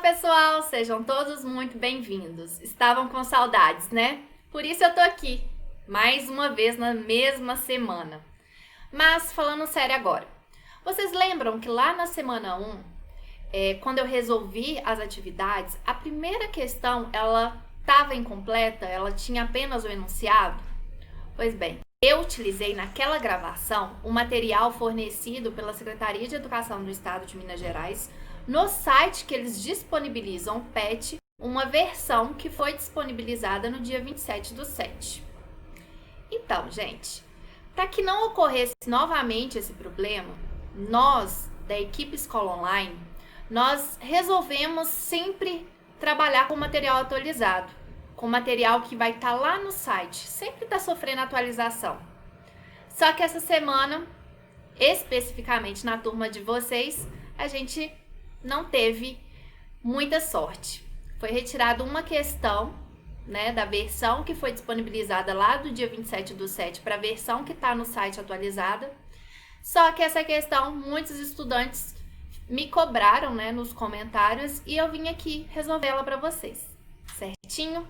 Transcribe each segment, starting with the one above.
pessoal, sejam todos muito bem-vindos. Estavam com saudades, né? Por isso eu tô aqui, mais uma vez na mesma semana. Mas falando sério agora, vocês lembram que lá na semana 1, quando eu resolvi as atividades, a primeira questão, ela estava incompleta, ela tinha apenas o enunciado? Pois bem, eu utilizei naquela gravação o material fornecido pela Secretaria de Educação do Estado de Minas Gerais, no site que eles disponibilizam, o PET, uma versão que foi disponibilizada no dia 27/7. Então, gente, para que não ocorresse novamente esse problema, nós, da equipe Escola Online, nós resolvemos sempre trabalhar com material atualizado, com material que vai estar lá no site, sempre está sofrendo atualização. Só que essa semana, especificamente na turma de vocês, a gente não teve muita sorte. Foi retirada uma questão, né, da versão que foi disponibilizada lá do dia 27/7 para a versão que está no site atualizada. Só que essa questão, muitos estudantes me cobraram, né, nos comentários e eu vim aqui resolvê-la para vocês, certinho?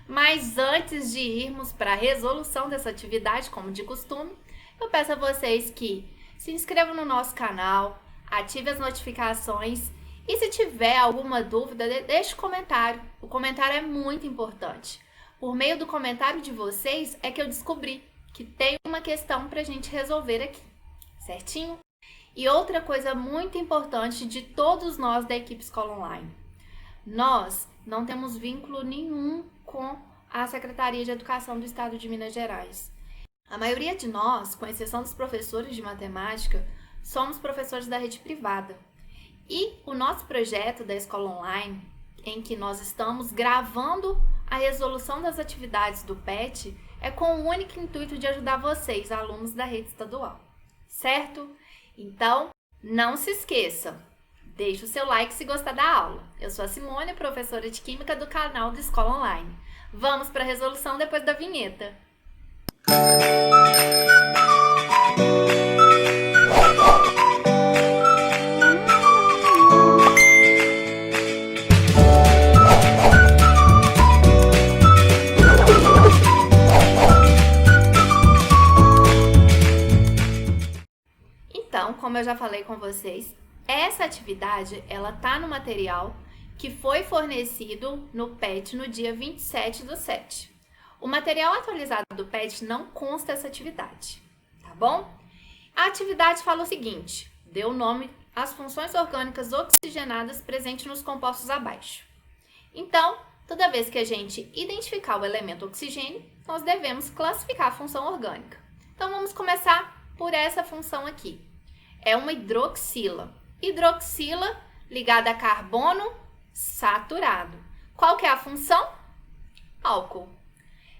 Mas antes de irmos para a resolução dessa atividade, como de costume, eu peço a vocês que se inscrevam no nosso canal, ative as notificações e se tiver alguma dúvida, deixe um comentário. O comentário é muito importante. Por meio do comentário de vocês é que eu descobri que tem uma questão para a gente resolver aqui, certinho? E outra coisa muito importante de todos nós da equipe Escola Online. Nós não temos vínculo nenhum com a Secretaria de Educação do Estado de Minas Gerais. A maioria de nós, com exceção dos professores de matemática, somos professores da rede privada. E o nosso projeto da Escola Online, em que nós estamos gravando a resolução das atividades do PET, é com o único intuito de ajudar vocês, alunos da rede estadual. Certo? Então, não se esqueça, deixe o seu like se gostar da aula. Eu sou a Simone, professora de Química do canal do Escola Online. Vamos para a resolução depois da vinheta. Então, como eu já falei com vocês, essa atividade, ela tá no material que foi fornecido no PET no dia 27/7. O material atualizado do PET não consta essa atividade, tá bom? A atividade fala o seguinte, deu o nome às funções orgânicas oxigenadas presentes nos compostos abaixo. Então, toda vez que a gente identificar o elemento oxigênio, nós devemos classificar a função orgânica. Então, vamos começar por essa função aqui. É uma hidroxila. Hidroxila ligada a carbono saturado. Qual que é a função? Álcool.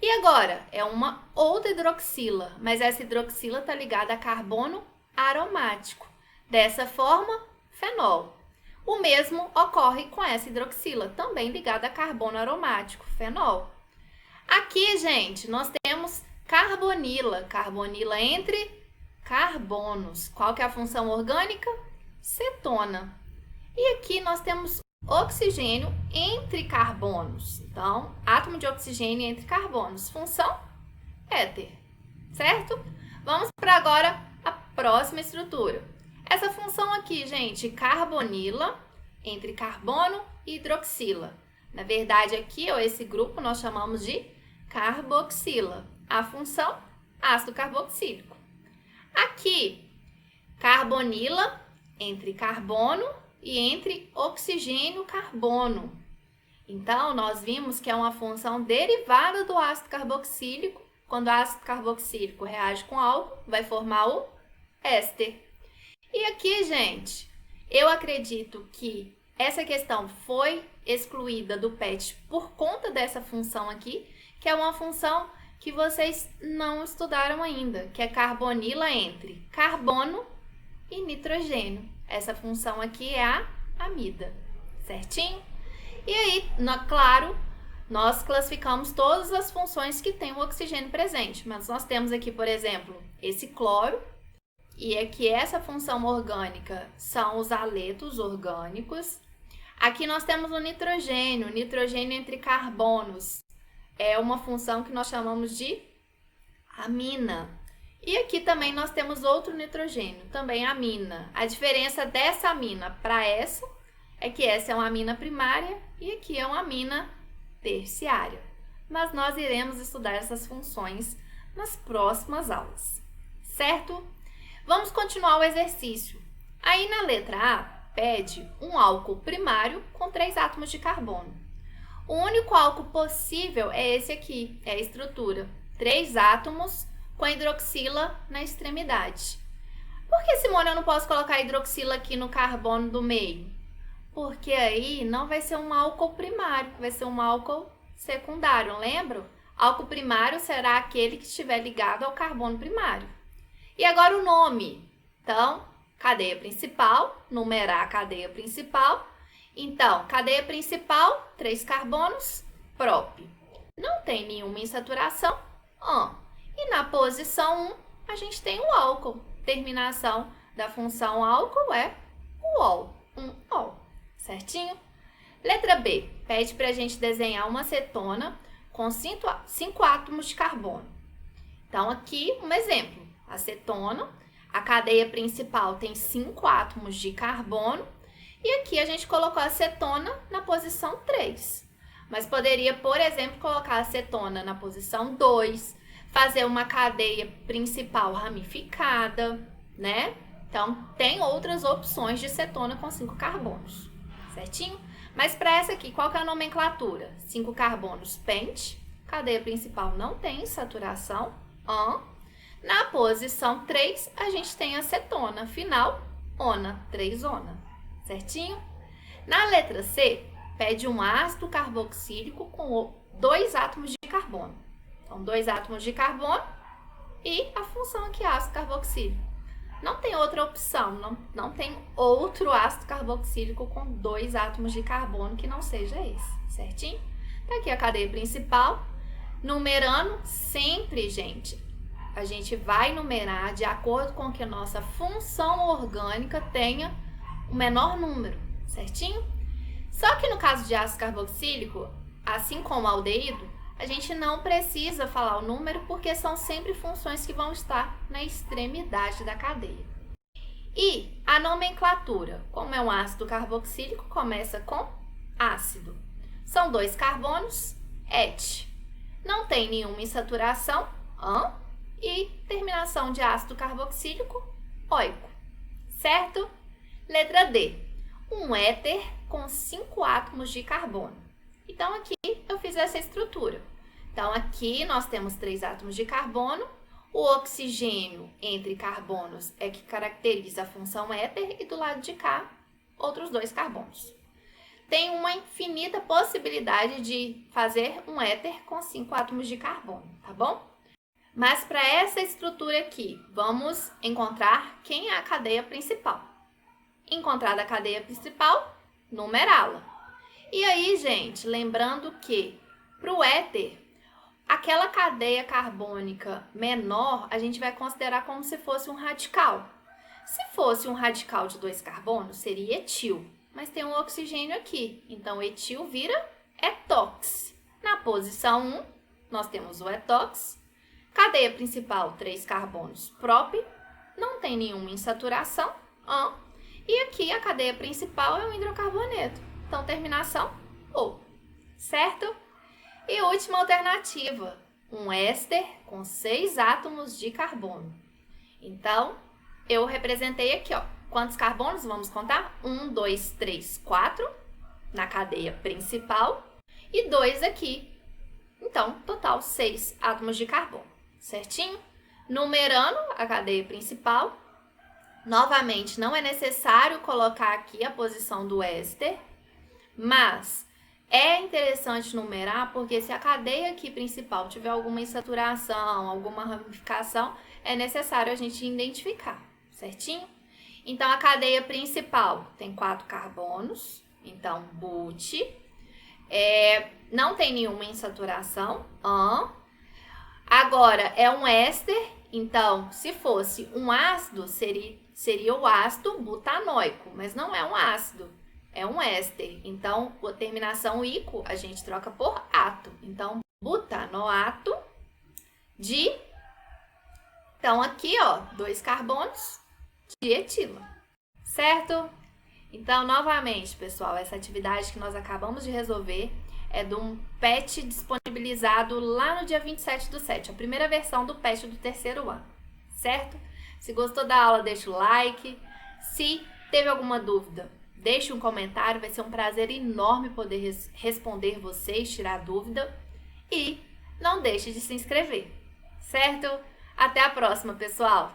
E agora, é uma outra hidroxila, mas essa hidroxila está ligada a carbono aromático. Dessa forma, fenol. O mesmo ocorre com essa hidroxila, também ligada a carbono aromático, fenol. Aqui, gente, nós temos carbonila. Carbonila entre carbonos. Qual que é a função orgânica? Cetona. E aqui nós temos oxigênio entre carbonos. Então, átomo de oxigênio entre carbonos. Função? Éter. Certo? Vamos para agora a próxima estrutura. Essa função aqui, gente, carbonila entre carbono e hidroxila. Na verdade, aqui, ó, esse grupo nós chamamos de carboxila. A função? Ácido carboxílico. Aqui, carbonila entre carbono e entre oxigênio e carbono. Então, nós vimos que é uma função derivada do ácido carboxílico. Quando o ácido carboxílico reage com álcool, vai formar o éster. E aqui, gente, eu acredito que essa questão foi excluída do PET por conta dessa função aqui, que é uma função que vocês não estudaram ainda, que é carbonila entre carbono e nitrogênio. Essa função aqui é a amida, certinho? E aí, claro, nós classificamos todas as funções que tem o oxigênio presente, mas nós temos aqui, por exemplo, esse cloro, e é que essa função orgânica são os haletos orgânicos. Aqui nós temos o nitrogênio entre carbonos. É uma função que nós chamamos de amina. E aqui também nós temos outro nitrogênio, também amina. A diferença dessa amina para essa é que essa é uma amina primária e aqui é uma amina terciária. Mas nós iremos estudar essas funções nas próximas aulas, certo? Vamos continuar o exercício. Aí na letra A, pede um álcool primário com 3 átomos de carbono. O único álcool possível é esse aqui, é a estrutura. 3 átomos com hidroxila na extremidade. Por que, Simone, eu não posso colocar hidroxila aqui no carbono do meio? Porque aí não vai ser um álcool primário, vai ser um álcool secundário, lembra? Álcool primário será aquele que estiver ligado ao carbono primário. E agora o nome. Então, cadeia principal, numerar a cadeia principal. Então, cadeia principal, 3 carbonos, prop. Não tem nenhuma insaturação, e na posição 1, a gente tem o álcool. Terminação da função álcool é o ol, ol, certinho? Letra B, pede para a gente desenhar uma acetona com 5 átomos de carbono. Então, aqui um exemplo, acetona, a cadeia principal tem 5 átomos de carbono e aqui a gente colocou a acetona na posição 3. Mas poderia, por exemplo, colocar a acetona na posição 2, fazer uma cadeia principal ramificada, né? Então, tem outras opções de cetona com 5 carbonos, certinho? Mas para essa aqui, qual que é a nomenclatura? 5 carbonos pente, cadeia principal não tem saturação, Na posição 3, a gente tem a cetona, final, ona, 3-ona, certinho? Na letra C, pede um ácido carboxílico com 2 átomos de carbono. Então, 2 átomos de carbono e a função aqui, ácido carboxílico. Não tem outra opção, não tem outro ácido carboxílico com 2 átomos de carbono que não seja esse, certinho? Tá aqui a cadeia principal, numerando sempre, gente. A gente vai numerar de acordo com que a nossa função orgânica tenha o menor número, certinho? Só que no caso de ácido carboxílico, assim como aldeído, a gente não precisa falar o número porque são sempre funções que vão estar na extremidade da cadeia. E a nomenclatura, como é um ácido carboxílico, começa com ácido. São 2 carbonos, et. Não tem nenhuma insaturação, e terminação de ácido carboxílico, oico. Certo? Letra D. Um éter com 5 átomos de carbono. Então, aqui eu fiz essa estrutura. Então, aqui nós temos 3 átomos de carbono. O oxigênio entre carbonos é que caracteriza a função éter e do lado de cá, outros 2 carbonos. Tem uma infinita possibilidade de fazer um éter com 5 átomos de carbono, tá bom? Mas para essa estrutura aqui, vamos encontrar quem é a cadeia principal. Encontrada a cadeia principal, numerá-la. E aí, gente, lembrando que para o éter, aquela cadeia carbônica menor, a gente vai considerar como se fosse um radical. Se fosse um radical de 2 carbonos, seria etil, mas tem um oxigênio aqui, então etil vira etox. Na posição 1, nós temos o etox, cadeia principal 3 carbonos prop, não tem nenhuma insaturação, e aqui a cadeia principal é um hidrocarboneto. Então, terminação, O, certo? E última alternativa, um éster com 6 átomos de carbono. Então, eu representei aqui, quantos carbonos? Vamos contar? 1, 2, 3, 4 na cadeia principal e 2 aqui. Então, total 6 átomos de carbono, certinho? Numerando a cadeia principal. Novamente, não é necessário colocar aqui a posição do éster, mas é interessante numerar porque se a cadeia aqui principal tiver alguma insaturação, alguma ramificação, é necessário a gente identificar, certinho? Então, a cadeia principal tem 4 carbonos, então, but, não tem nenhuma insaturação, agora, é um éster, então, se fosse um ácido, seria o ácido butanoico, mas não é um ácido. é um éster. Então, a terminação ico a gente troca por ato. Então, butanoato de... Então, aqui, ó, 2 carbonos de etila, certo? Então, novamente, pessoal, essa atividade que nós acabamos de resolver é de um PET disponibilizado lá no dia 27/7, a primeira versão do PET do terceiro ano, certo? Se gostou da aula, deixa o like. Se teve alguma dúvida, deixe um comentário, vai ser um prazer enorme poder responder vocês, tirar dúvida. E não deixe de se inscrever, certo? Até a próxima, pessoal!